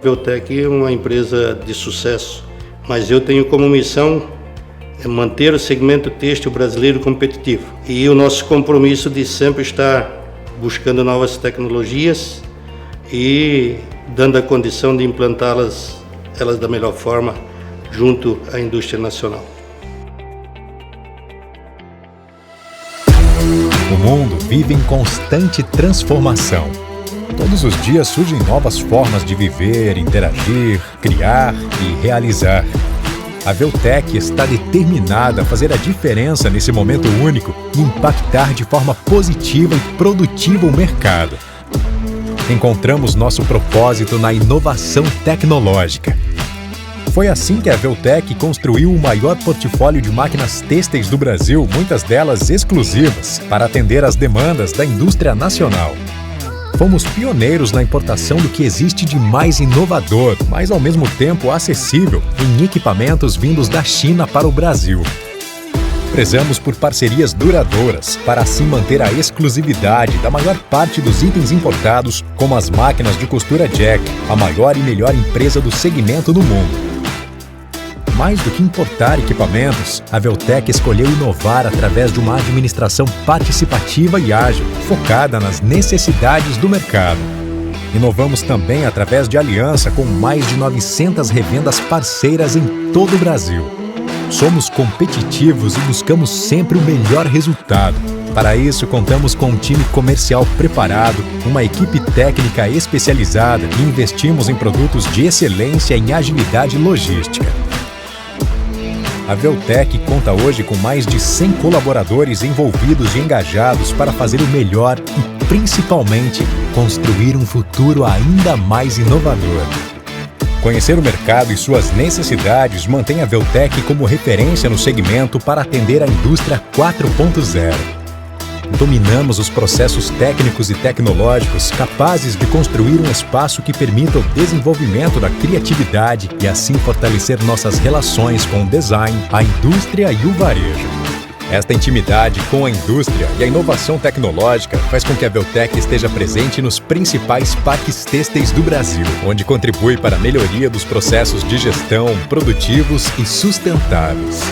A Veltec é uma empresa de sucesso, mas eu tenho como missão manter o segmento têxtil brasileiro competitivo. E o nosso compromisso de sempre estar buscando novas tecnologias e dando a condição de implantá-las da melhor forma junto à indústria nacional. O mundo vive em constante transformação. Todos os dias surgem novas formas de viver, interagir, criar e realizar. A Veltec está determinada a fazer a diferença nesse momento único e impactar de forma positiva e produtiva o mercado. Encontramos nosso propósito na inovação tecnológica. Foi assim que a Veltec construiu o maior portfólio de máquinas têxteis do Brasil, muitas delas exclusivas, para atender às demandas da indústria nacional. Fomos pioneiros na importação do que existe de mais inovador, mas ao mesmo tempo acessível, em equipamentos vindos da China para o Brasil. Prezamos por parcerias duradouras, para assim manter a exclusividade da maior parte dos itens importados, como as máquinas de costura Jack, a maior e melhor empresa do segmento do mundo. Mais do que importar equipamentos, a Veltec escolheu inovar através de uma administração participativa e ágil, focada nas necessidades do mercado. Inovamos também através de aliança com mais de 900 revendas parceiras em todo o Brasil. Somos competitivos e buscamos sempre o melhor resultado. Para isso, contamos com um time comercial preparado, uma equipe técnica especializada e investimos em produtos de excelência em agilidade logística. A Veltec conta hoje com mais de 100 colaboradores envolvidos e engajados para fazer o melhor e, principalmente, construir um futuro ainda mais inovador. Conhecer o mercado e suas necessidades mantém a Veltec como referência no segmento para atender a indústria 4.0. Dominamos os processos técnicos e tecnológicos capazes de construir um espaço que permita o desenvolvimento da criatividade e assim fortalecer nossas relações com o design, a indústria e o varejo. Esta intimidade com a indústria e a inovação tecnológica faz com que a Veltec esteja presente nos principais parques têxteis do Brasil, onde contribui para a melhoria dos processos de gestão produtivos e sustentáveis.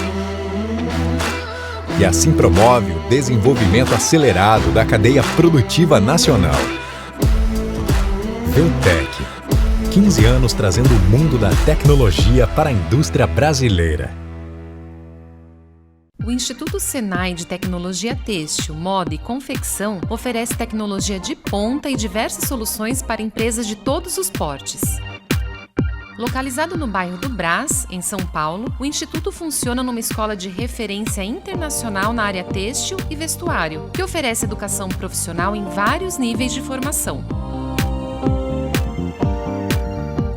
E assim promove o desenvolvimento acelerado da cadeia produtiva nacional. Veltec, 15 anos trazendo o mundo da tecnologia para a indústria brasileira. O Instituto Senai de Tecnologia Têxtil, Moda e Confecção oferece tecnologia de ponta e diversas soluções para empresas de todos os portes. Localizado no bairro do Brás, em São Paulo, o Instituto funciona numa escola de referência internacional na área têxtil e vestuário, que oferece educação profissional em vários níveis de formação.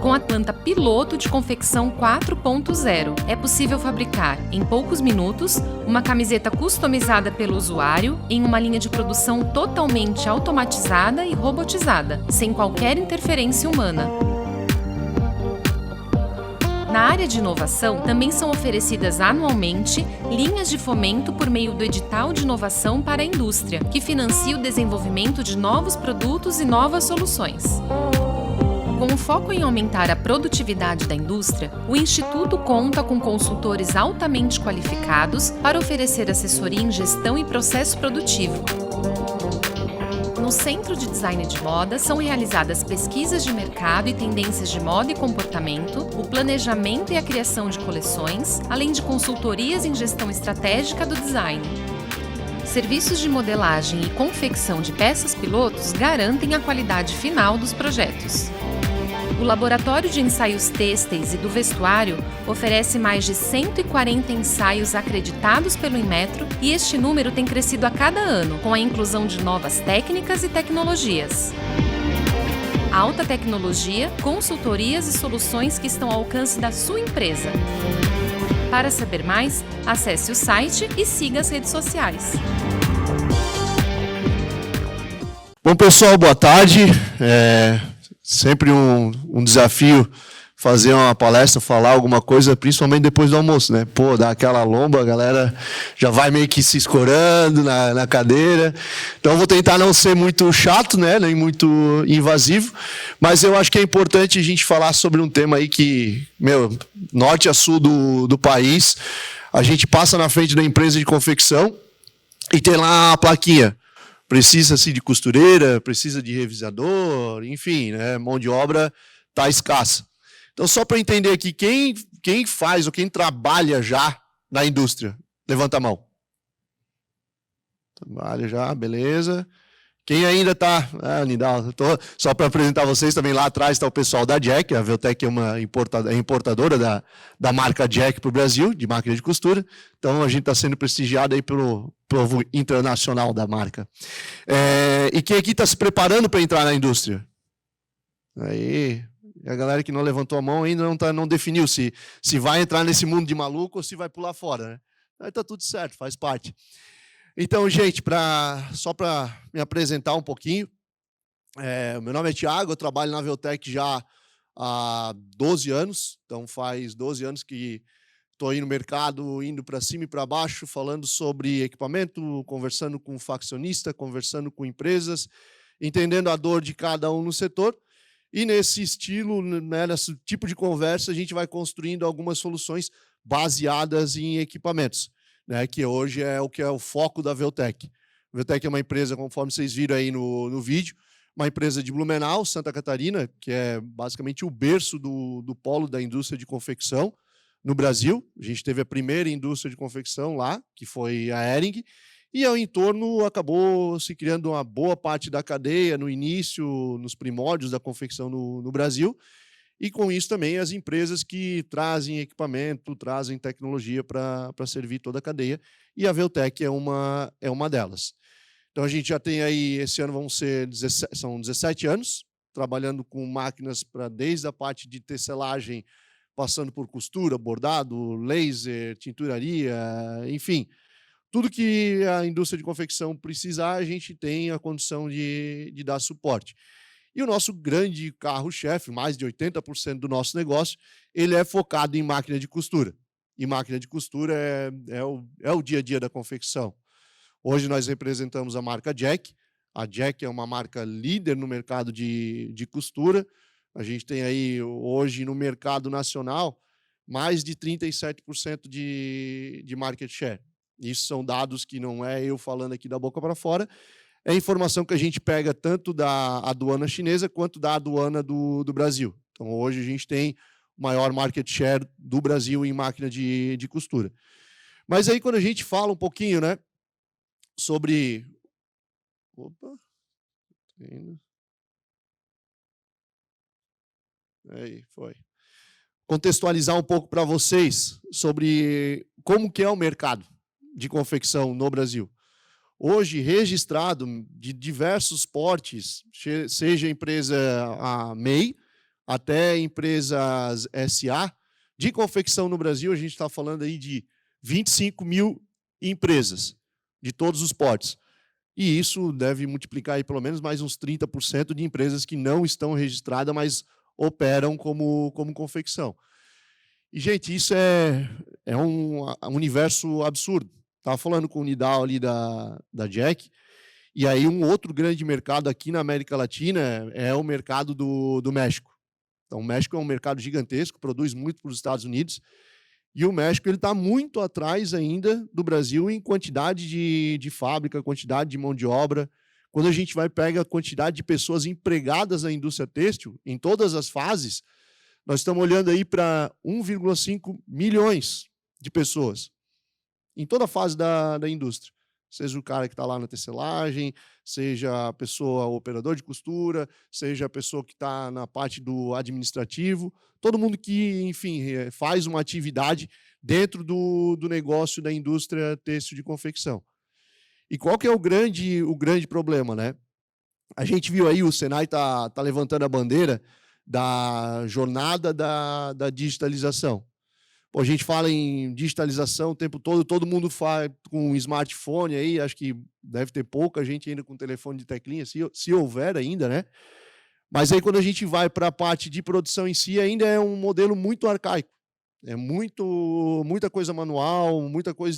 Com a planta piloto de confecção 4.0, é possível fabricar, em poucos minutos, uma camiseta customizada pelo usuário em uma linha de produção totalmente automatizada e robotizada, sem qualquer interferência humana. Na área de inovação, também são oferecidas anualmente linhas de fomento por meio do Edital de Inovação para a Indústria, que financia o desenvolvimento de novos produtos e novas soluções. Com foco em aumentar a produtividade da indústria, o Instituto conta com consultores altamente qualificados para oferecer assessoria em gestão e processo produtivo. No Centro de Design de Moda são realizadas pesquisas de mercado e tendências de moda e comportamento, o planejamento e a criação de coleções, além de consultorias em gestão estratégica do design. Serviços de modelagem e confecção de peças pilotos garantem a qualidade final dos projetos. O Laboratório de Ensaios Têxteis e do Vestuário oferece mais de 140 ensaios acreditados pelo Inmetro e este número tem crescido a cada ano, com a inclusão de novas técnicas e tecnologias. Alta tecnologia, consultorias e soluções que estão ao alcance da sua empresa. Para saber mais, acesse o site e siga as redes sociais. Bom, pessoal, boa tarde. Sempre um desafio fazer uma palestra, falar alguma coisa, principalmente depois do almoço, né? Pô, dá aquela lomba, a galera já vai meio que se escorando na cadeira. Então, vou tentar não ser muito chato, né? Nem muito invasivo, mas eu acho que é importante a gente falar sobre um tema aí que, norte a sul do país, a gente passa na frente da empresa de confecção e tem lá a plaquinha. Precisa-se de costureira, precisa de revisador, enfim, né? Mão de obra está escassa. Então, só para entender aqui, quem faz ou quem trabalha já na indústria? Levanta a mão. Trabalha já, beleza. Quem ainda está... Nidal, só para apresentar vocês, também lá atrás está o pessoal da Jack. A Veltec é uma importadora da marca Jack para o Brasil, de máquina de costura. Então, a gente está sendo prestigiado aí pelo povo internacional da marca. E quem aqui está se preparando para entrar na indústria? Aí... a galera que não levantou a mão ainda não definiu se vai entrar nesse mundo de maluco ou se vai pular fora, né? Aí tá tudo certo, faz parte. Então, gente, só para me apresentar um pouquinho, meu nome é Thiago, eu trabalho na Veltec já há 12 anos, então faz 12 anos que estou aí no mercado, indo para cima e para baixo, falando sobre equipamento, conversando com faccionista, conversando com empresas, entendendo a dor de cada um no setor. E nesse estilo, né, nesse tipo de conversa, a gente vai construindo algumas soluções baseadas em equipamentos, né, que hoje é o foco da Veltec. A Veltec é uma empresa, conforme vocês viram aí no vídeo, uma empresa de Blumenau, Santa Catarina, que é basicamente o berço do polo da indústria de confecção no Brasil. A gente teve a primeira indústria de confecção lá, que foi a Hering, e ao entorno acabou se criando uma boa parte da cadeia no início, nos primórdios da confecção no Brasil, e com isso também as empresas que trazem equipamento, trazem tecnologia para servir toda a cadeia, e a Veltec é uma delas. Então a gente já tem aí, esse ano são 17 anos, trabalhando com máquinas desde a parte de tecelagem, passando por costura, bordado, laser, tinturaria, enfim, tudo que a indústria de confecção precisar, a gente tem a condição de dar suporte. E o nosso grande carro-chefe, mais de 80% do nosso negócio, ele é focado em máquina de costura. E máquina de costura é o dia a dia da confecção. Hoje nós representamos a marca Jack. A Jack é uma marca líder no mercado de costura. A gente tem aí, hoje, no mercado nacional, mais de 37% de market share. Isso são dados que não é eu falando aqui da boca para fora, é informação que a gente pega tanto da aduana chinesa quanto da aduana do Brasil. Então, hoje a gente tem o maior market share do Brasil em máquina de costura. Mas aí, quando a gente fala um pouquinho, né, sobre... Opa! Aí, foi. Contextualizar um pouco para vocês sobre como que é o mercado de confecção no Brasil. Hoje, registrado de diversos portes, seja empresa MEI, até empresas SA, de confecção no Brasil, a gente está falando aí de 25 mil empresas, de todos os portes. E isso deve multiplicar aí pelo menos mais uns 30% de empresas que não estão registradas, mas operam como confecção. E, gente, isso é um universo absurdo. Estava falando com o Nidal ali da Jack, e aí um outro grande mercado aqui na América Latina é o mercado do México. Então, o México é um mercado gigantesco, produz muito para os Estados Unidos, e o México está muito atrás ainda do Brasil em quantidade de fábrica, quantidade de mão de obra. Quando a gente pega a quantidade de pessoas empregadas na indústria têxtil, em todas as fases, nós estamos olhando aí para 1,5 milhões de pessoas, em toda a fase da indústria. Seja o cara que está lá na tecelagem, seja a pessoa, o operador de costura, seja a pessoa que está na parte do administrativo, todo mundo que, enfim, faz uma atividade dentro do negócio da indústria têxtil de confecção. E qual que é o grande problema, né? A gente viu aí, o Senai tá levantando a bandeira da jornada da digitalização. Pô, a gente fala em digitalização o tempo todo mundo faz com um smartphone aí, acho que deve ter pouca gente ainda com telefone de teclinha, se houver ainda, né? Mas aí, quando a gente vai para a parte de produção em si, ainda é um modelo muito arcaico. É muita coisa manual, muita coisa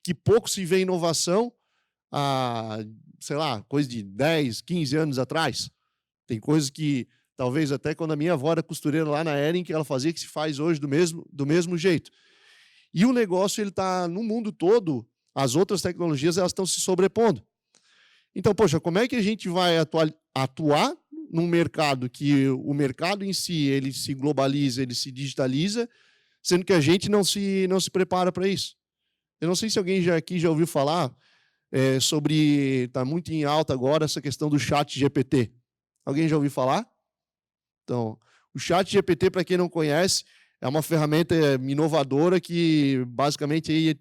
que pouco se vê inovação há, sei lá, coisa de 10, 15 anos atrás. Tem coisas que, talvez até quando a minha avó era costureira lá na Ering, que ela fazia, que se faz hoje do mesmo jeito. E o negócio ele está no mundo todo, as outras tecnologias elas estão se sobrepondo. Então, poxa, como é que a gente vai atuar num mercado que o mercado em si ele se globaliza, ele se digitaliza, sendo que a gente não se prepara para isso? Eu não sei se alguém aqui já ouviu falar sobre, está muito em alta agora, essa questão do chat GPT. Alguém já ouviu falar? Então, o chat GPT, para quem não conhece, é uma ferramenta inovadora que, basicamente, aí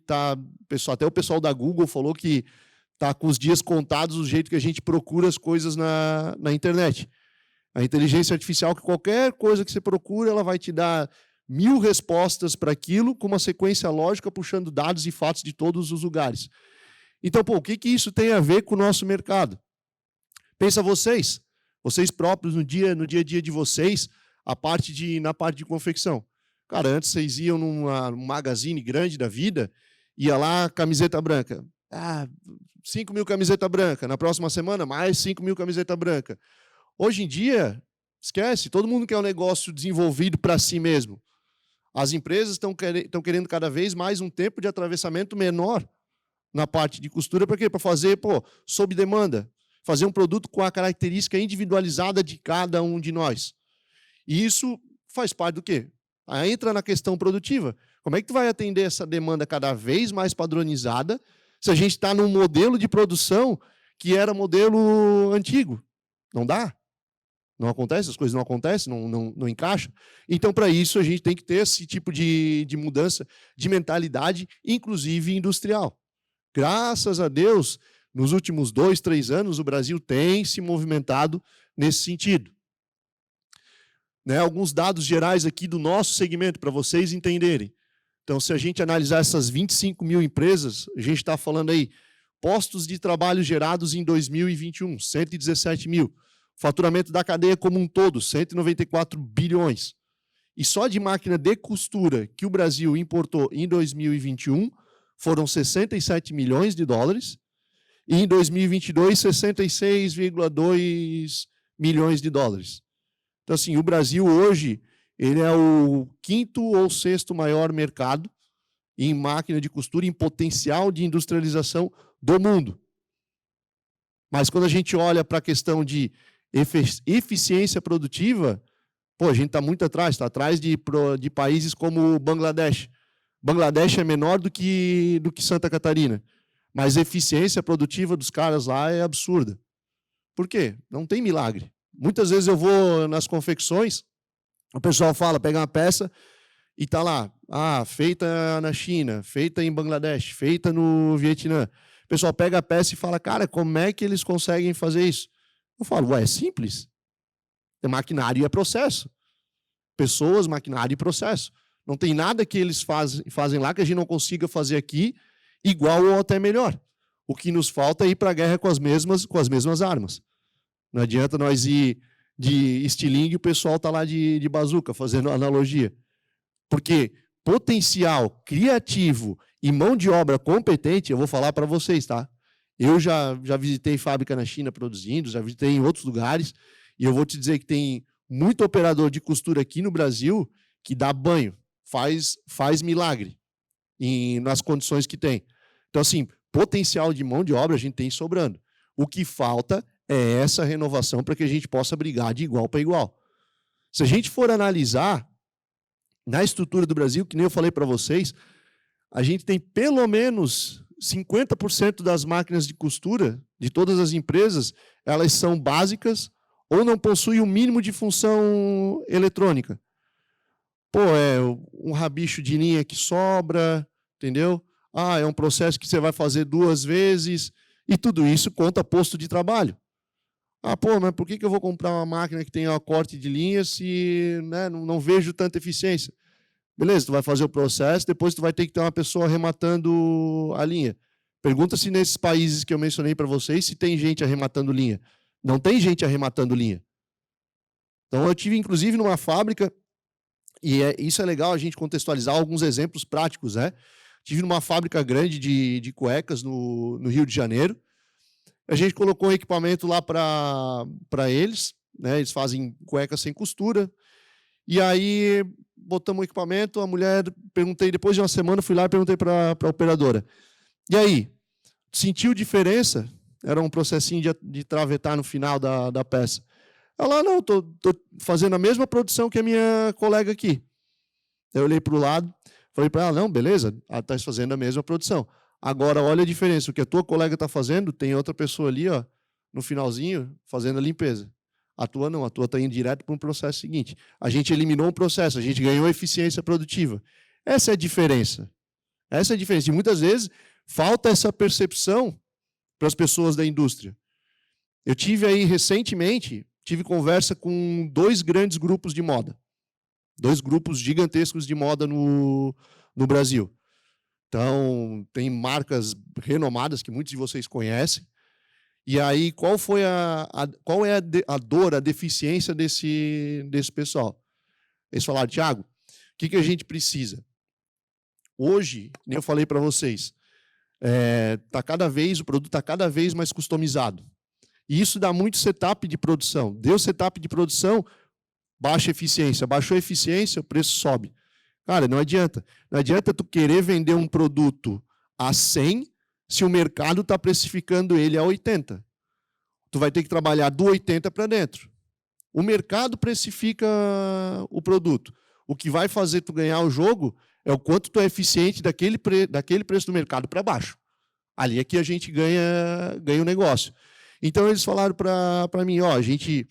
até o pessoal da Google falou que está com os dias contados do jeito que a gente procura as coisas na internet. A inteligência artificial, que qualquer coisa que você procura, ela vai te dar 1000 respostas para aquilo, com uma sequência lógica, puxando dados e fatos de todos os lugares. Então, o que isso tem a ver com o nosso mercado? Pensa vocês próprios, no dia a dia de vocês, na parte de confecção. Cara, antes vocês iam num magazine grande da vida, ia lá, camiseta branca. 5.000 camiseta branca. Na próxima semana, mais 5.000 camiseta branca. Hoje em dia, esquece, todo mundo quer um negócio desenvolvido para si mesmo. As empresas estão querendo cada vez mais um tempo de atravessamento menor na parte de costura. Para quê? Para fazer, sob demanda. Fazer um produto com a característica individualizada de cada um de nós. E isso faz parte do quê? Aí entra na questão produtiva. Como é que tu vai atender essa demanda cada vez mais padronizada se a gente está num modelo de produção que era modelo antigo? Não dá. Não acontece, as coisas não acontecem, não encaixa. Então, para isso, a gente tem que ter esse tipo de mudança de mentalidade, inclusive industrial. Graças a Deus, nos últimos 2, 3 anos, o Brasil tem se movimentado nesse sentido. Alguns dados gerais aqui do nosso segmento, para vocês entenderem. Então, se a gente analisar essas 25.000 empresas, a gente está falando aí, postos de trabalho gerados em 2021, 117 mil. Faturamento da cadeia como um todo, 194 bilhões. E só de máquina de costura que o Brasil importou em 2021 foram 67 milhões de dólares. E em 2022, 66,2 milhões de dólares. Então, assim, o Brasil hoje ele é o 5º ou 6º maior mercado em máquina de costura, em potencial de industrialização do mundo. Mas quando a gente olha para a questão de eficiência produtiva, a gente está muito atrás, está atrás de países como o Bangladesh. Bangladesh é menor do que Santa Catarina, mas a eficiência produtiva dos caras lá é absurda. Por quê? Não tem milagre. Muitas vezes eu vou nas confecções, o pessoal fala, pega uma peça e está lá, feita na China, feita em Bangladesh, feita no Vietnã. O pessoal pega a peça e fala, cara, como é que eles conseguem fazer isso? Eu falo, é simples. É maquinário e é processo. Pessoas, maquinário e processo. Não tem nada que eles fazem lá que a gente não consiga fazer aqui igual ou até melhor. O que nos falta é ir para a guerra com as mesmas armas. Não adianta nós ir de estilingue e o pessoal está lá de bazuca, fazendo analogia. Porque potencial criativo e mão de obra competente, eu vou falar para vocês, tá? Eu já visitei fábrica na China produzindo, já visitei em outros lugares, e eu vou te dizer que tem muito operador de costura aqui no Brasil que dá banho, faz milagre nas condições que tem. Então, assim, potencial de mão de obra a gente tem sobrando. O que falta é essa renovação para que a gente possa brigar de igual para igual. Se a gente for analisar na estrutura do Brasil, que nem eu falei para vocês, a gente tem pelo menos 50% das máquinas de costura de todas as empresas, elas são básicas ou não possuem o mínimo de função eletrônica. É um rabicho de linha que sobra, entendeu? É um processo que você vai fazer 2 vezes, e tudo isso conta posto de trabalho. Mas por que eu vou comprar uma máquina que tem um corte de linha se não vejo tanta eficiência? Beleza, tu vai fazer o processo, depois tu vai ter que ter uma pessoa arrematando a linha. Pergunta se nesses países que eu mencionei para vocês, se tem gente arrematando linha. Não tem gente arrematando linha. Então, eu tive, inclusive, numa fábrica, e isso é legal a gente contextualizar alguns exemplos práticos, né? Tive numa fábrica grande de cuecas no Rio de Janeiro. A gente colocou um equipamento lá para eles, né? Eles fazem cuecas sem costura. E aí, botamos o equipamento, a mulher, perguntei, depois de uma semana, fui lá e perguntei para a operadora. E aí, sentiu diferença? Era um processinho de travetar no final da peça. Ela, não, estou fazendo a mesma produção que a minha colega aqui. Eu olhei para o lado, falei para ela, não, beleza, ela está fazendo a mesma produção. Agora, olha a diferença, o que a tua colega está fazendo, tem outra pessoa ali, ó, no finalzinho, fazendo a limpeza. A tua não, a tua está indo direto para um processo seguinte. A gente eliminou um processo, a gente ganhou eficiência produtiva. Essa é a diferença. Essa é a diferença. E muitas vezes falta essa percepção para as pessoas da indústria. Eu tive aí recentemente, tive conversa com 2 grandes grupos de moda. 2 grupos gigantescos de moda no Brasil. Então, tem marcas renomadas que muitos de vocês conhecem. E aí, qual é a dor, a deficiência desse pessoal? Eles falaram, Thiago, o que a gente precisa? Hoje, nem eu falei para vocês, o produto está cada vez mais customizado. E isso dá muito setup de produção. Deu setup de produção, baixa eficiência. Baixou a eficiência, o preço sobe. Cara, não adianta. Não adianta tu querer vender um produto a 100 se o mercado está precificando ele a 80. Tu vai ter que trabalhar do 80 para dentro. O mercado precifica o produto. O que vai fazer tu ganhar o jogo é o quanto tu é eficiente daquele preço do mercado para baixo. Ali é que a gente ganha o negócio. Então, eles falaram para mim, ó, a gente,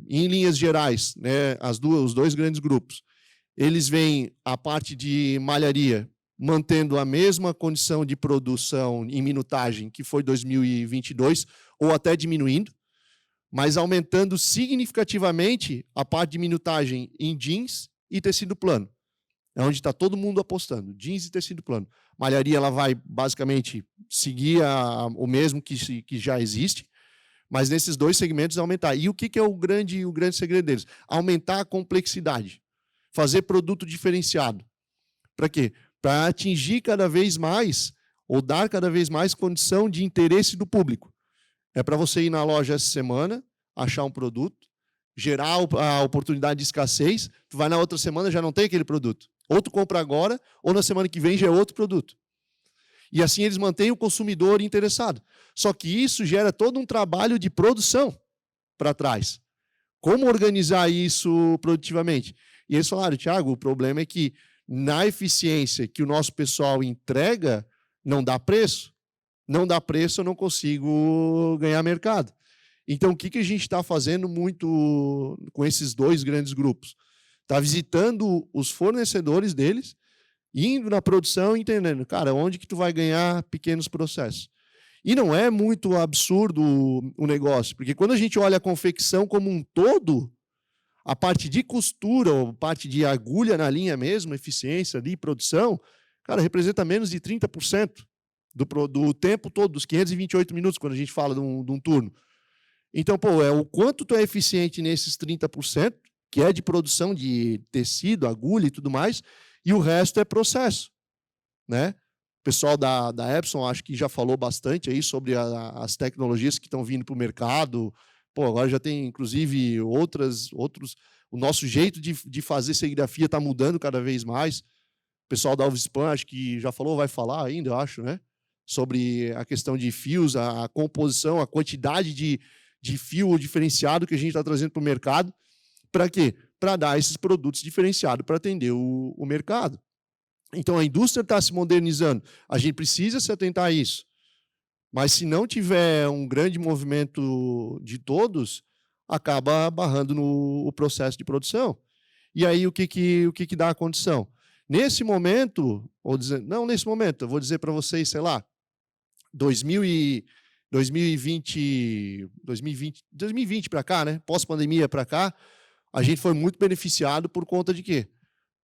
em linhas gerais, né, os 2 grandes grupos, eles veem a parte de malharia mantendo a mesma condição de produção em minutagem que foi 2022, ou até diminuindo, mas aumentando significativamente a parte de minutagem em jeans e tecido plano. É onde está todo mundo apostando, jeans e tecido plano. Malharia ela vai basicamente seguir o mesmo que já existe, mas nesses 2 segmentos aumentar. E o que é o grande segredo deles? Aumentar a complexidade. Fazer produto diferenciado. Para quê? Para atingir cada vez mais, ou dar cada vez mais condição de interesse do público. É para você ir na loja essa semana, achar um produto, gerar a oportunidade de escassez, tu vai na outra semana já não tem aquele produto. Ou tu compra agora, ou na semana que vem já é outro produto. E assim eles mantêm o consumidor interessado. Só que isso gera todo um trabalho de produção para trás. Como organizar isso produtivamente? E eles falaram, Thiago, o problema é que na eficiência que o nosso pessoal entrega, não dá preço. Não dá preço, eu não consigo ganhar mercado. Então, o que a gente está fazendo muito com esses 2 grandes grupos? Está visitando os fornecedores deles, indo na produção e entendendo, cara, onde que tu vai ganhar pequenos processos. E não é muito absurdo o negócio, porque quando a gente olha a confecção como um todo, a parte de costura, ou parte de agulha na linha mesmo, eficiência ali, produção, cara, representa menos de 30% do tempo todo, dos 528 minutos, quando a gente fala de um turno. Então, pô, o quanto tu é eficiente nesses 30%, que é de produção de tecido, agulha e tudo mais, e o resto é processo, né? O pessoal da Epson acho que já falou bastante aí sobre as tecnologias que estão vindo para o mercado. Pô, agora já tem, inclusive, outros. O nosso jeito de fazer serigrafia está mudando cada vez mais. O pessoal da Alvispan acho que já falou, vai falar ainda, eu acho, né? Sobre a questão de fios, a composição, a quantidade de fio diferenciado que a gente está trazendo para o mercado. Para quê? Para dar esses produtos diferenciados para atender o mercado. Então, a indústria está se modernizando. A gente precisa se atentar a isso. Mas, se não tiver um grande movimento de todos, acaba barrando no processo de produção. E aí, o que dá a condição? Nesse momento, eu vou dizer para vocês, sei lá, 2020 para cá, né? Pós-pandemia para cá, a gente foi muito beneficiado por conta de quê?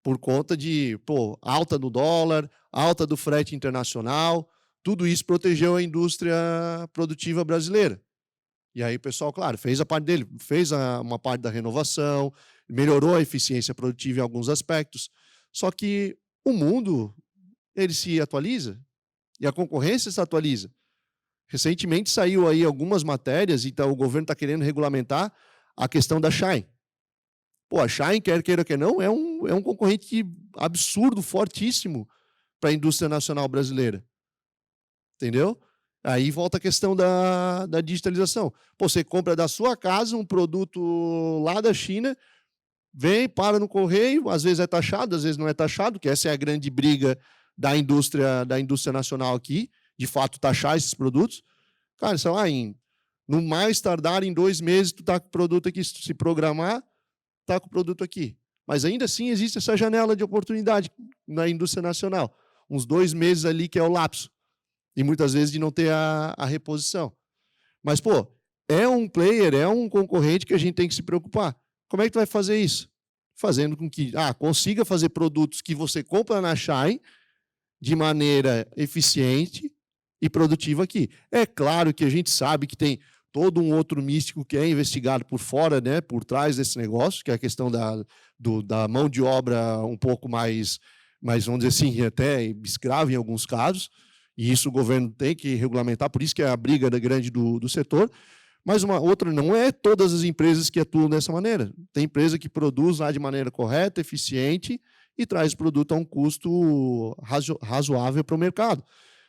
Por conta de alta do dólar, alta do frete internacional, tudo isso protegeu a indústria produtiva brasileira. E aí o pessoal, claro, fez a parte dele, fez uma parte da renovação, melhorou a eficiência produtiva em alguns aspectos. Só que o mundo, ele se atualiza e a concorrência se atualiza. Recentemente saiu aí algumas matérias, então o governo está querendo regulamentar a questão da Shine. Pô, a Shine, quer queira que não, é um concorrente absurdo, fortíssimo para a indústria nacional brasileira. Entendeu? Aí volta a questão da digitalização. Pô, você compra da sua casa um produto lá da China, vem, para no correio, às vezes é taxado, às vezes não é taxado, que essa é a grande briga da indústria nacional aqui, de fato taxar esses produtos. Cara, sei lá, no mais tardar em 2 meses, tu tá com o produto aqui, se tu se programar, tá com o produto aqui. Mas ainda assim existe essa janela de oportunidade na indústria nacional. Uns 2 meses ali que é o lapso. E muitas vezes de não ter a reposição. Mas, pô, é um player, é um concorrente que a gente tem que se preocupar. Como é que tu vai fazer isso? Fazendo com que consiga fazer produtos que você compra na Shine de maneira eficiente e produtiva aqui. É claro que a gente sabe que tem todo um outro místico que é investigado por fora, né, por trás desse negócio, que é a questão da mão de obra um pouco mais, vamos dizer assim, até escrava em alguns casos, e isso o governo tem que regulamentar, por isso que é a briga grande do setor. Mas uma outra, não é todas as empresas que atuam dessa maneira. Tem empresa que produz lá de maneira correta, eficiente, e traz o produto a um custo razoável para o mercado.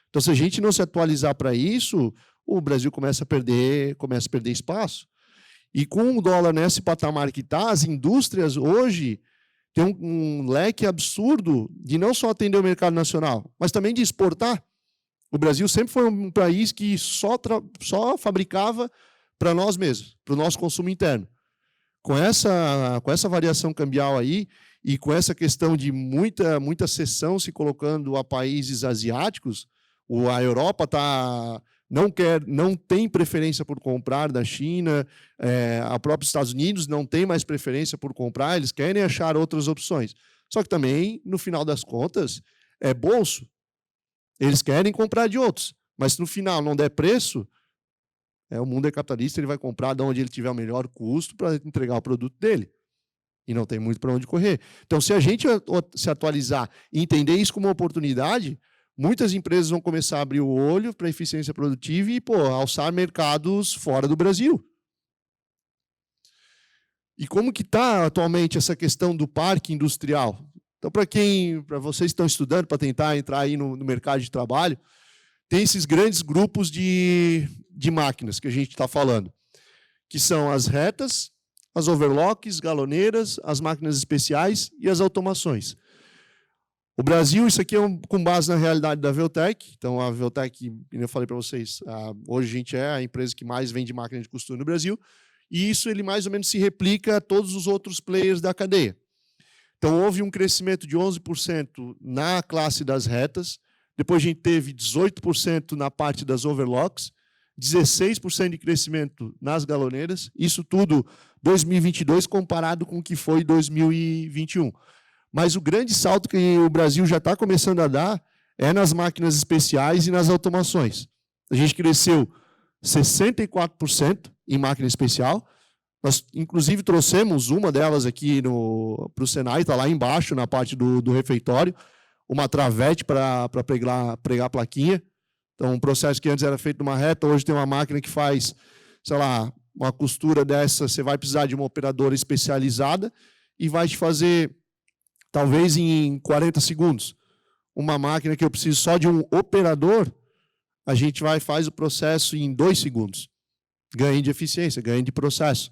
Então, se a gente não se atualizar para isso, o Brasil começa a perder espaço. E com o dólar nesse patamar que está, as indústrias hoje têm um leque absurdo de não só atender o mercado nacional, mas também de exportar. O Brasil sempre foi um país que só fabricava para nós mesmos, para o nosso consumo interno. Com essa variação cambial aí e com essa questão de muita cessão se colocando a países asiáticos, a Europa não tem preferência por comprar da China, a própria Estados Unidos não tem mais preferência por comprar, eles querem achar outras opções. Só que também, no final das contas, é bolso. Eles querem comprar de outros, mas se no final não der preço, o mundo é capitalista, ele vai comprar de onde ele tiver o melhor custo para entregar o produto dele. E não tem muito para onde correr. Então, se a gente se atualizar e entender isso como uma oportunidade, muitas empresas vão começar a abrir o olho para a eficiência produtiva e alçar mercados fora do Brasil. E como que está atualmente essa questão do parque industrial? Então, para vocês que estão estudando, para tentar entrar aí no mercado de trabalho, tem esses grandes grupos de máquinas que a gente está falando, que são as retas, as overlocks, galoneiras, as máquinas especiais e as automações. O Brasil, isso aqui é com base na realidade da Veltec. Então, a Veltec, como eu falei para vocês, hoje a gente é a empresa que mais vende máquina de costura no Brasil, e isso ele mais ou menos se replica a todos os outros players da cadeia. Então, houve um crescimento de 11% na classe das retas, depois a gente teve 18% na parte das overlocks, 16% de crescimento nas galoneiras, isso tudo 2022 comparado com o que foi 2021. Mas o grande salto que o Brasil já está começando a dar é nas máquinas especiais e nas automações. A gente cresceu 64% em máquina especial. Nós, inclusive, trouxemos uma delas aqui para o Senai, está lá embaixo, na parte do refeitório, uma travete para pregar a plaquinha. Então, um processo que antes era feito numa reta, hoje tem uma máquina que faz, sei lá, uma costura dessa, você vai precisar de uma operadora especializada e vai te fazer, talvez em 40 segundos. Uma máquina que eu preciso só de um operador, a gente faz o processo em 2 segundos. Ganho de eficiência, ganho de processo.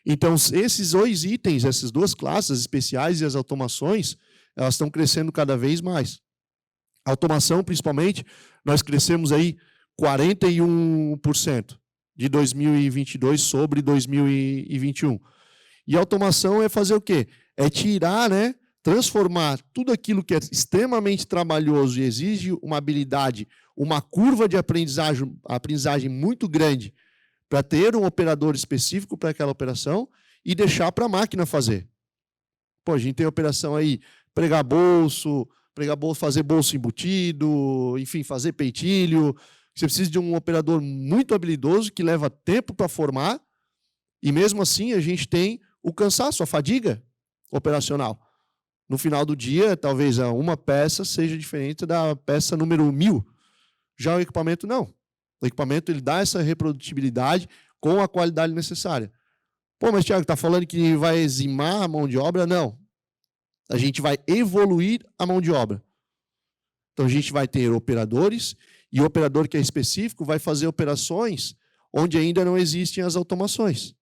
Então, esses 2 itens, essas 2 classes, as especiais e as automações, elas estão crescendo cada vez mais. A automação, principalmente, nós crescemos aí 41% de 2022 sobre 2021. E a automação é fazer o quê? É tirar, transformar tudo aquilo que é extremamente trabalhoso e exige uma habilidade, uma curva de aprendizagem muito grande para ter um operador específico para aquela operação e deixar para a máquina fazer. Pô, a gente tem operação aí, pregar bolso, fazer bolso embutido, enfim, fazer peitilho, Você precisa de um operador muito habilidoso, que leva tempo para formar, e mesmo assim a gente tem o cansaço, a fadiga operacional. No final do dia, talvez uma peça seja diferente da peça número 1000. Já o equipamento, não. O equipamento ele dá essa reprodutibilidade com a qualidade necessária. Pô, mas Thiago, está falando que vai eximar a mão de obra? Não. A gente vai evoluir a mão de obra. Então, a gente vai ter operadores, e o operador que é específico vai fazer operações onde ainda não existem as automações.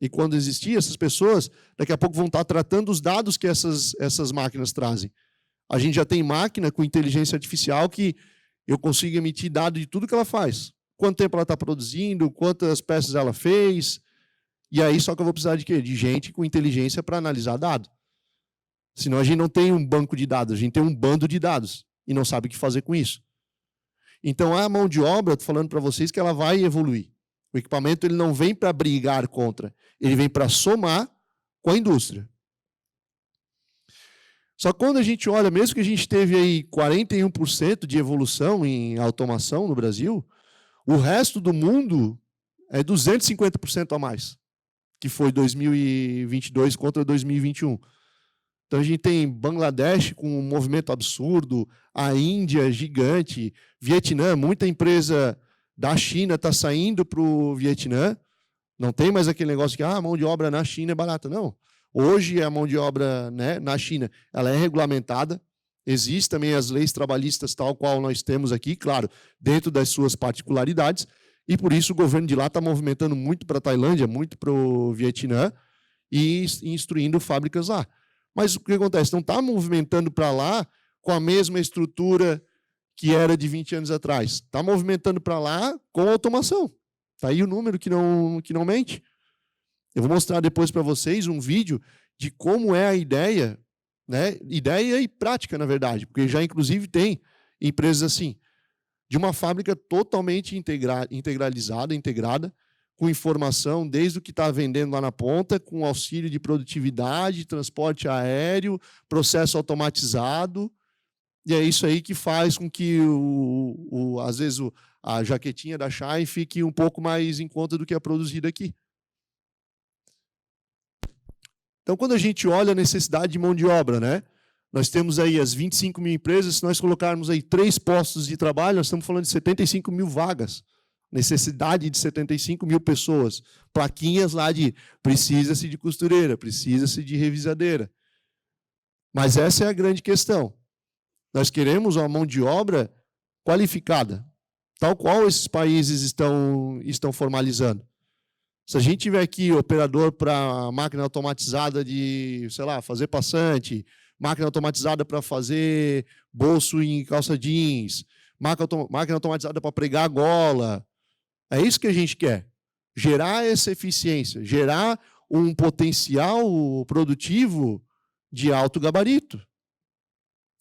E quando existir, essas pessoas, daqui a pouco vão estar tratando os dados que essas máquinas trazem. A gente já tem máquina com inteligência artificial que eu consigo emitir dado de tudo que ela faz. Quanto tempo ela está produzindo, quantas peças ela fez. E aí só que eu vou precisar de quê? De gente com inteligência para analisar dado. Senão a gente não tem um banco de dados, a gente tem um bando de dados e não sabe o que fazer com isso. Então a mão de obra, estou falando para vocês que ela vai evoluir. O equipamento ele não vem para brigar contra, ele vem para somar com a indústria. Só que quando a gente olha, mesmo que a gente teve aí 41% de evolução em automação no Brasil, o resto do mundo é 250% a mais, que foi 2022 contra 2021. Então a gente tem Bangladesh com um movimento absurdo, a Índia gigante, Vietnã, muita empresa da China está saindo para o Vietnã. Não tem mais aquele negócio que a mão de obra na China é barata. Não. Hoje a mão de obra, né, na China ela é regulamentada. Existem também as leis trabalhistas tal qual nós temos aqui, claro, dentro das suas particularidades. E por isso o governo de lá está movimentando muito para a Tailândia, muito para o Vietnã e instruindo fábricas lá. Mas o que acontece? Não está movimentando para lá com a mesma estrutura que era de 20 anos atrás. Está movimentando para lá com automação. Está aí o número que não mente. Eu vou mostrar depois para vocês um vídeo de como é a ideia, né? Ideia e prática, na verdade, porque já inclusive tem empresas assim, de uma fábrica totalmente integrada, com informação desde o que está vendendo lá na ponta, com auxílio de produtividade, transporte aéreo, processo automatizado. E é isso aí que faz com que, às vezes, a jaquetinha da Shine fique um pouco mais em conta do que é produzido aqui. Então, quando a gente olha a necessidade de mão de obra, né? Nós temos aí as 25 mil empresas, se nós colocarmos aí 3 postos de trabalho, nós estamos falando de 75 mil vagas. Necessidade de 75 mil pessoas. Plaquinhas lá de precisa-se de costureira, precisa-se de revisadeira. Mas essa é a grande questão. Nós queremos uma mão de obra qualificada, tal qual esses países estão formalizando. Se a gente tiver aqui operador para máquina automatizada de, sei lá, fazer passante, máquina automatizada para fazer bolso em calça jeans, máquina automatizada para pregar gola, é isso que a gente quer. Gerar essa eficiência, gerar um potencial produtivo de alto gabarito.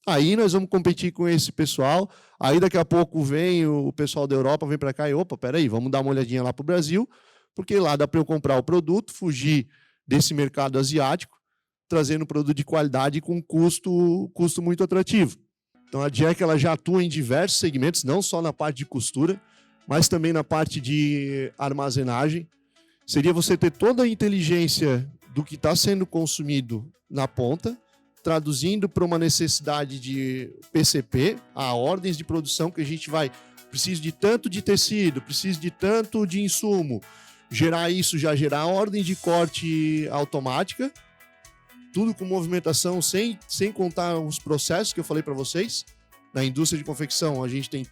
Aí nós vamos competir com esse pessoal, aí daqui a pouco vem o pessoal da Europa, vem para cá e, opa, peraí, vamos dar uma olhadinha lá para o Brasil, porque lá dá para eu comprar o produto, fugir desse mercado asiático, trazendo um produto de qualidade com custo muito atrativo. Então a Jack ela já atua em diversos segmentos, não só na parte de costura, mas também na parte de armazenagem. Seria você ter toda a inteligência do que está sendo consumido na ponta, traduzindo para uma necessidade de PCP, a ordens de produção que a gente vai, preciso de tanto de tecido, preciso de tanto de insumo, gerar isso, já gerar ordem de corte automática, tudo com movimentação, sem contar os processos que eu falei para vocês. Na indústria de confecção, a gente tem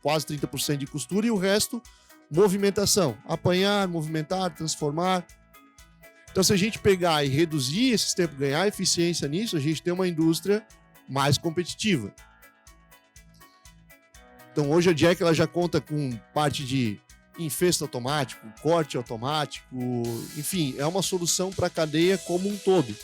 quase 30% de costura e o resto, movimentação. Apanhar, movimentar, transformar. Então, se a gente pegar e reduzir esses tempos, ganhar eficiência nisso, a gente tem uma indústria mais competitiva. Então, hoje a Jack ela já conta com parte de infesto automático, corte automático, enfim, é uma solução para a cadeia como um todo.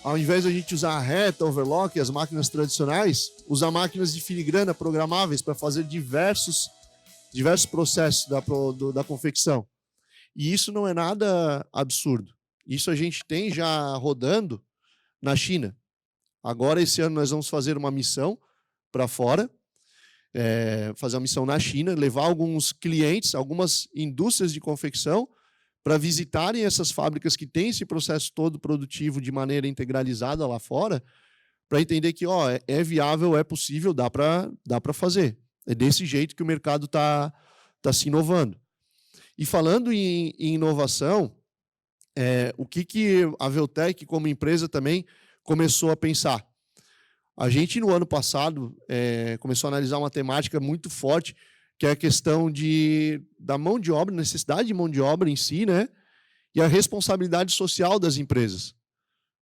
Ao invés de a gente usar a reta, overlock, as máquinas tradicionais, usar máquinas de filigrana programáveis para fazer diversos processos da confecção. E isso não é nada absurdo. Isso a gente tem já rodando na China. Agora, esse ano, nós vamos fazer uma missão para fora, fazer uma missão na China, levar alguns clientes, algumas indústrias de confecção, para visitarem essas fábricas que têm esse processo todo produtivo de maneira integralizada lá fora, para entender que é viável, é possível, dá para fazer. É desse jeito que o mercado está se inovando. E falando em inovação, o que a Veltec, como empresa, também começou a pensar? A gente, no ano passado, começou a analisar uma temática muito forte, que é a questão da mão de obra, necessidade de mão de obra em si, né? E a responsabilidade social das empresas.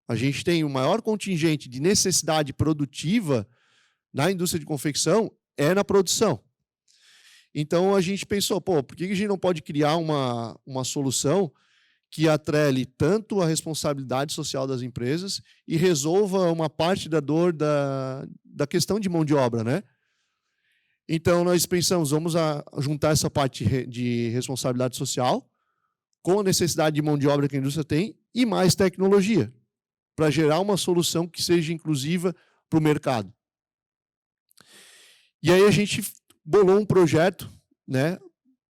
A gente tem o maior contingente de necessidade produtiva na indústria de confecção na produção. Então, a gente pensou, por que a gente não pode criar uma solução que atrele tanto a responsabilidade social das empresas e resolva uma parte da dor da questão de mão de obra, né? Então, nós pensamos, vamos juntar essa parte de responsabilidade social com a necessidade de mão de obra que a indústria tem e mais tecnologia, para gerar uma solução que seja inclusiva para o mercado. E aí a gente bolou um projeto, né,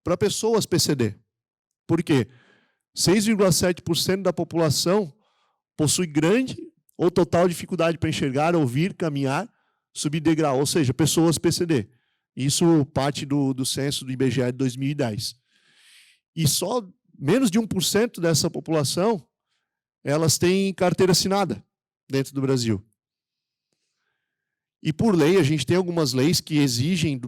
para pessoas PCD. Por quê? 6,7% da população possui grande ou total dificuldade para enxergar, ouvir, caminhar, subir degrau, ou seja, pessoas PCD. Isso parte do censo do IBGE de 2010. E só menos de 1% dessa população, elas têm carteira assinada dentro do Brasil. E por lei, a gente tem algumas leis que exigem,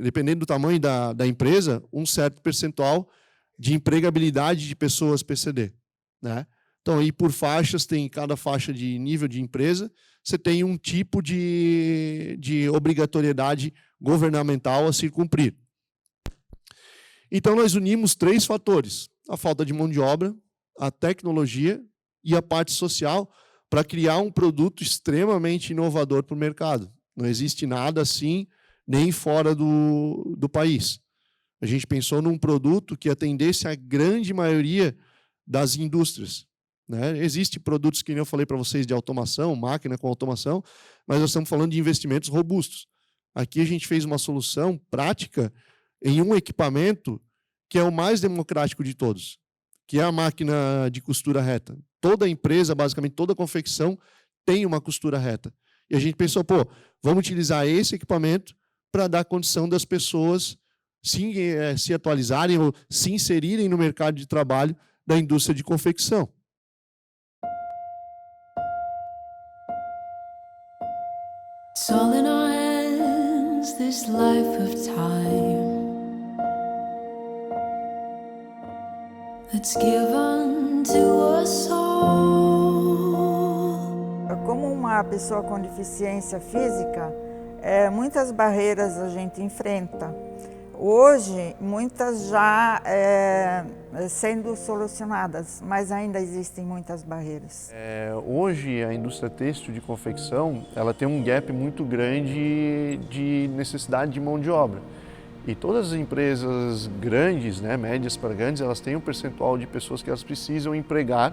dependendo do tamanho da empresa, um certo percentual de empregabilidade de pessoas PCD, né? Então, aí por faixas, tem cada faixa de nível de empresa, você tem um tipo de obrigatoriedade governamental a se cumprir. Então, nós unimos 3 fatores: a falta de mão de obra, a tecnologia e a parte social, para criar um produto extremamente inovador para o mercado. Não existe nada assim, nem fora do país. A gente pensou num produto que atendesse a grande maioria das indústrias, né? Existem produtos, que eu falei para vocês, de automação, máquina com automação, mas nós estamos falando de investimentos robustos. Aqui a gente fez uma solução prática em um equipamento que é o mais democrático de todos, que é a máquina de costura reta. Toda empresa, basicamente toda confecção, tem uma costura reta. E a gente pensou, vamos utilizar esse equipamento para dar condição das pessoas se atualizarem ou se inserirem no mercado de trabalho da indústria de confecção. It's all in our hands, this life of time that's given to us all. Como uma pessoa com deficiência física, muitas barreiras a gente enfrenta. Hoje, muitas já sendo solucionadas, mas ainda existem muitas barreiras. Hoje, a indústria têxtil de confecção, ela tem um gap muito grande de necessidade de mão de obra. E todas as empresas grandes, né, médias para grandes, elas têm um percentual de pessoas que elas precisam empregar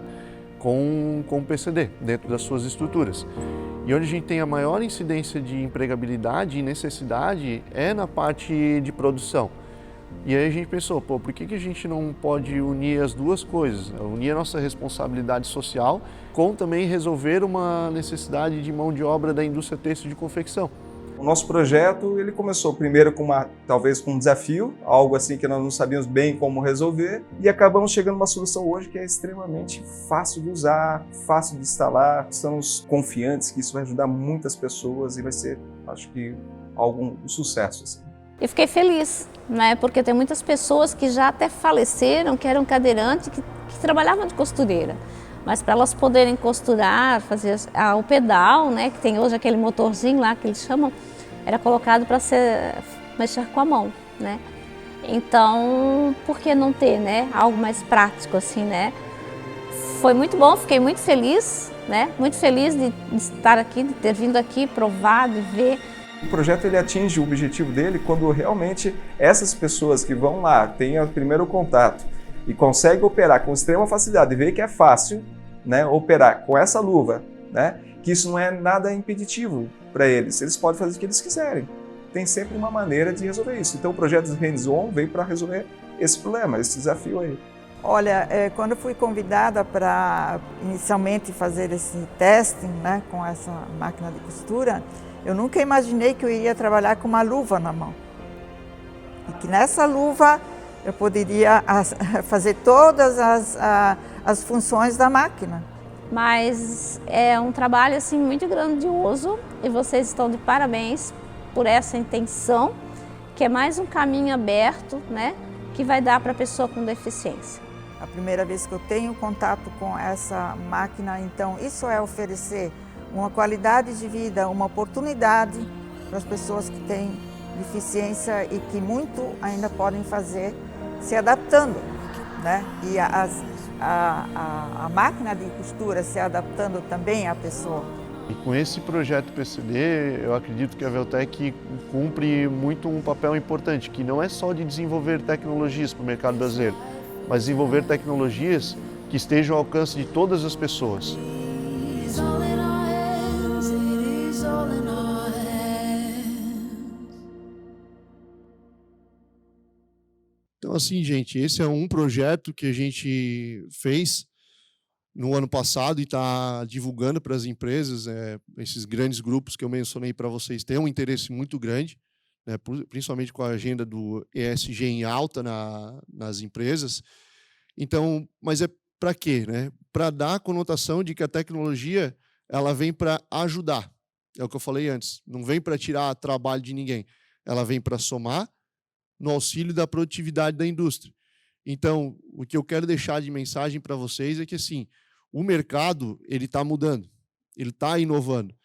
com PCD dentro das suas estruturas. E onde a gente tem a maior incidência de empregabilidade e necessidade é na parte de produção. E aí a gente pensou, por que a gente não pode unir as duas coisas? Unir a nossa responsabilidade social com também resolver uma necessidade de mão de obra da indústria têxtil de confecção. O nosso projeto, ele começou primeiro talvez com um desafio, algo assim que nós não sabíamos bem como resolver, e acabamos chegando a uma solução hoje que é extremamente fácil de usar, fácil de instalar. Estamos confiantes que isso vai ajudar muitas pessoas e vai ser, acho que, um sucesso, assim. Eu fiquei feliz, né? Porque tem muitas pessoas que já até faleceram, que eram cadeirantes, que trabalhavam de costureira. Mas para elas poderem costurar, fazer o pedal, né, que tem hoje aquele motorzinho lá que eles chamam, era colocado para mexer com a mão, né? Então, por que não ter, né, algo mais prático assim, né? Foi muito bom, fiquei muito feliz, né? Muito feliz de estar aqui, de ter vindo aqui, provar, de ver. O projeto ele atinge o objetivo dele quando realmente essas pessoas que vão lá, têm o primeiro contato e conseguem operar com extrema facilidade, e ver que é fácil, né, operar com essa luva, né, que isso não é nada impeditivo para eles. Eles podem fazer o que eles quiserem. Tem sempre uma maneira de resolver isso. Então o projeto Hands-On veio para resolver esse problema, esse desafio aí. Olha, quando eu fui convidada para inicialmente fazer esse testing, né, com essa máquina de costura, eu nunca imaginei que eu iria trabalhar com uma luva na mão. E que nessa luva eu poderia fazer todas as funções da máquina. Mas é um trabalho assim muito grandioso e vocês estão de parabéns por essa intenção, que é mais um caminho aberto, né, que vai dar para a pessoa com deficiência. A primeira vez que eu tenho contato com essa máquina, então isso é oferecer uma qualidade de vida, uma oportunidade para as pessoas que têm deficiência e que muito ainda podem fazer se adaptando, né? E a máquina de costura se adaptando também à pessoa. E com esse projeto PCD, eu acredito que a Veltec cumpre muito um papel importante, que não é só de desenvolver tecnologias para o mercado brasileiro, mas desenvolver tecnologias que estejam ao alcance de todas as pessoas. Então, assim, gente, esse é um projeto que a gente fez no ano passado e está divulgando para as empresas. Esses grandes grupos que eu mencionei para vocês têm um interesse muito grande, né, principalmente com a agenda do ESG em alta nas empresas. Então, mas é para quê? Né? Para dar a conotação de que a tecnologia ela vem para ajudar. É o que eu falei antes, não vem para tirar trabalho de ninguém, ela vem para somar no auxílio da produtividade da indústria. Então, o que eu quero deixar de mensagem para vocês é que assim, o mercado ele está mudando, ele está inovando.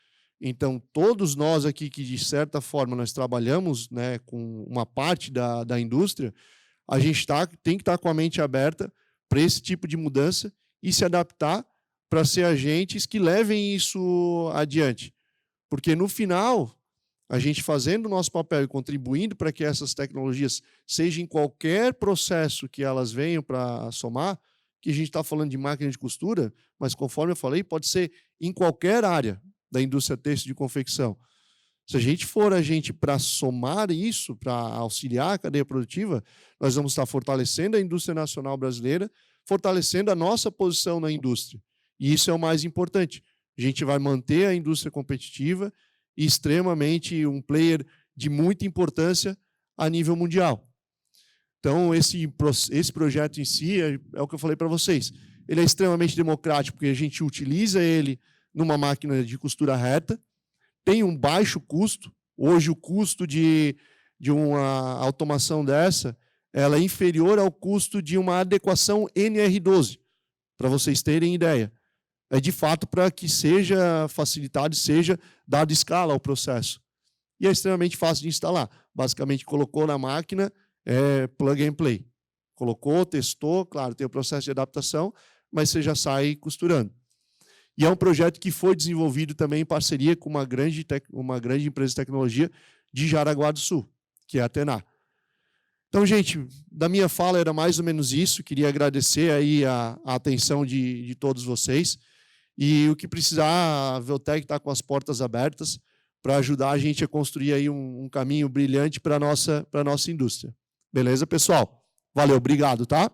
Então, todos nós aqui que, de certa forma, nós trabalhamos, né, com uma parte da indústria, a gente tem que estar com a mente aberta para esse tipo de mudança e se adaptar para ser agentes que levem isso adiante. Porque, no final, a gente fazendo o nosso papel e contribuindo para que essas tecnologias, seja em qualquer processo que elas venham para somar, que a gente está falando de máquina de costura, mas, conforme eu falei, pode ser em qualquer área da indústria têxtil de confecção. Se a gente for agente para somar isso, para auxiliar a cadeia produtiva, nós vamos estar fortalecendo a indústria nacional brasileira, fortalecendo a nossa posição na indústria. E isso é o mais importante. A gente vai manter a indústria competitiva e extremamente um player de muita importância a nível mundial. Então, esse projeto em si, é o que eu falei para vocês, ele é extremamente democrático, porque a gente utiliza ele numa máquina de costura reta, tem um baixo custo. Hoje, o custo de uma automação dessa ela é inferior ao custo de uma adequação NR12, para vocês terem ideia. É de fato para que seja facilitado e seja dado escala ao processo. E é extremamente fácil de instalar. Basicamente, colocou na máquina, plug and play. Colocou, testou, claro, tem o processo de adaptação, mas você já sai costurando. E é um projeto que foi desenvolvido também em parceria com uma grande empresa de tecnologia de Jaraguá do Sul, que é a Tenar. Então, gente, da minha fala era mais ou menos isso. Queria agradecer aí a atenção de todos vocês. E o que precisar, a Veltec está com as portas abertas para ajudar a gente a construir aí um caminho brilhante para a nossa indústria. Beleza, pessoal? Valeu, obrigado, tá?